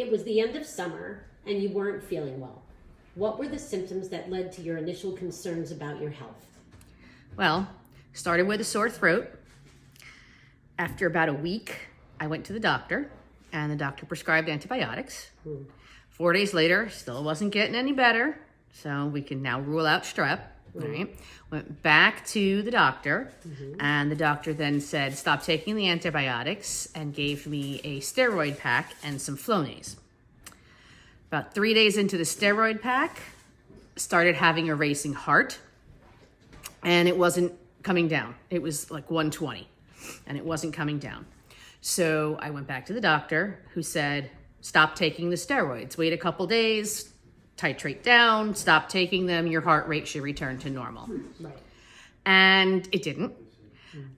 it was the end of summer and you weren't feeling well. What were the symptoms that led to your initial concerns about your health? Well, started with a sore throat. After about a week, I went to the doctor, and the doctor prescribed antibiotics. 4 days later, still wasn't getting any better, so we can now rule out strep. Right? Went back to the doctor, and the doctor then said, stop taking the antibiotics, and gave me a steroid pack and some Flonase. About 3 days into the steroid pack, started having a racing heart, and it wasn't coming down. It was like 120, and it wasn't coming down. So I went back to the doctor, who said, stop taking the steroids. Wait a couple days, titrate down, stop taking them, your heart rate should return to normal. Right. And it didn't.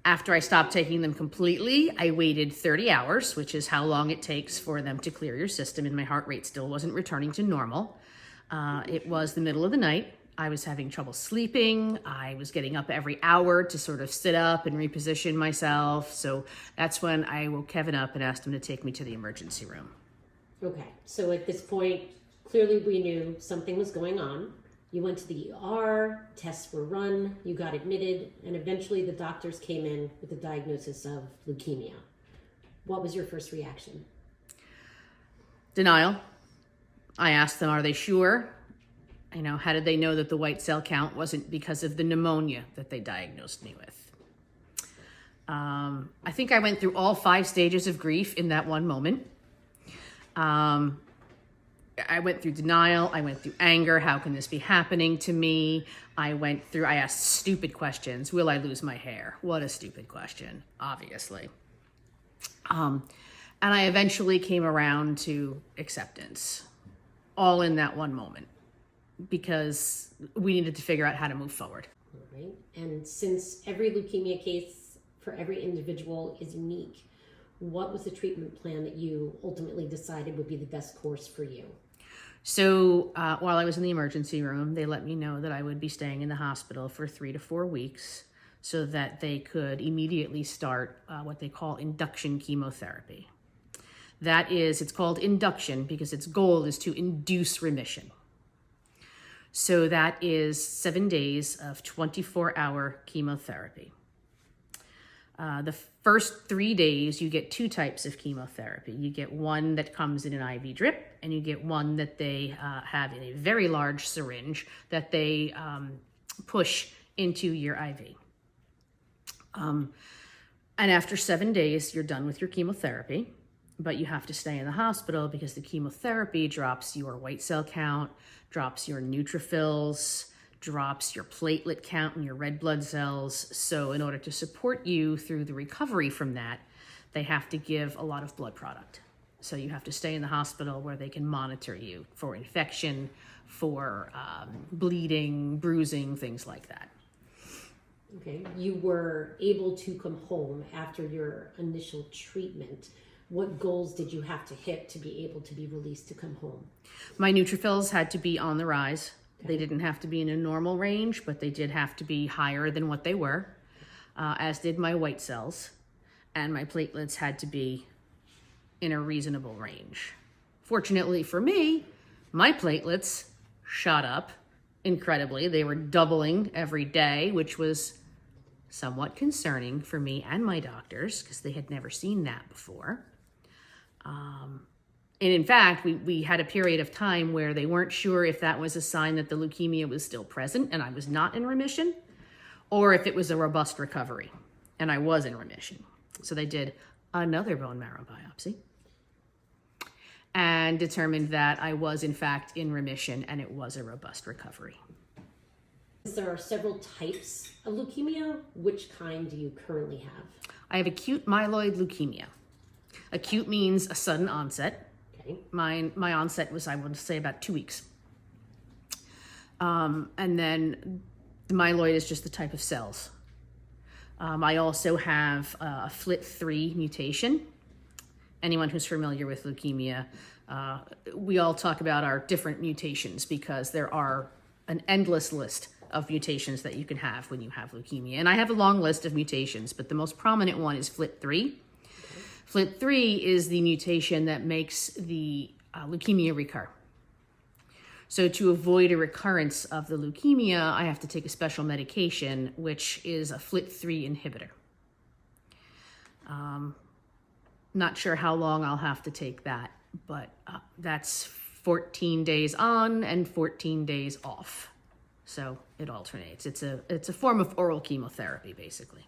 After I stopped taking them completely, I waited 30 hours, which is how long it takes for them to clear your system, and my heart rate still wasn't returning to normal. It was the middle of the night. I was having trouble sleeping. I was getting up every hour to sort of sit up and reposition myself. So that's when I woke Kevin up and asked him to take me to the emergency room. Okay, so at this point, clearly we knew something was going on. You went to the ER, tests were run, you got admitted, and eventually the doctors came in with the diagnosis of leukemia. What was your first reaction? Denial. I asked them, are they sure? How did they know that the white cell count wasn't because of the pneumonia that they diagnosed me with? I think I went through all 5 stages of grief in that one moment. I went through denial. I went through anger. How can this be happening to me? I asked stupid questions. Will I lose my hair? What a stupid question, obviously. And I eventually came around to acceptance, all in that one moment, because we needed to figure out how to move forward. All right. And since every leukemia case for every individual is unique, what was the treatment plan that you ultimately decided would be the best course for you? So while I was in the emergency room, they let me know that I would be staying in the hospital for 3 to 4 weeks so that they could immediately start what they call induction chemotherapy. It's called induction because its goal is to induce remission. So that is 7 days of 24-hour chemotherapy. The first 3 days, you get 2 types of chemotherapy. You get one that comes in an IV drip, and you get one that they have in a very large syringe that they push into your IV. And after 7 days, you're done with your chemotherapy, but you have to stay in the hospital because the chemotherapy drops your white cell count, drops your neutrophils, drops your platelet count and your red blood cells. So in order to support you through the recovery from that, they have to give a lot of blood product. So you have to stay in the hospital where they can monitor you for infection, for bleeding, bruising, things like that. Okay, you were able to come home after your initial treatment. What goals did you have to hit to be able to be released to come home? My neutrophils had to be on the rise. They didn't have to be in a normal range, but they did have to be higher than what they were, as did my white cells. And my platelets had to be in a reasonable range. Fortunately for me, my platelets shot up incredibly. They were doubling every day, which was somewhat concerning for me and my doctors because they had never seen that before. And in fact, we had a period of time where they weren't sure if that was a sign that the leukemia was still present and I was not in remission, or if it was a robust recovery and I was in remission. So they did another bone marrow biopsy and determined that I was in fact in remission and it was a robust recovery. There are several types of leukemia. Which kind do you currently have? I have acute myeloid leukemia. Acute means a sudden onset. Okay. My onset was, I would say, about 2 weeks. And then the myeloid is just the type of cells. I also have a FLT3 mutation. Anyone who's familiar with leukemia, we all talk about our different mutations because there are an endless list of mutations that you can have when you have leukemia. And I have a long list of mutations, but the most prominent one is FLT3. FLT3 is the mutation that makes the leukemia recur. So to avoid a recurrence of the leukemia, I have to take a special medication, which is a FLT3 inhibitor. Not sure how long I'll have to take that, but that's 14 days on and 14 days off. So it alternates. It's a form of oral chemotherapy, basically.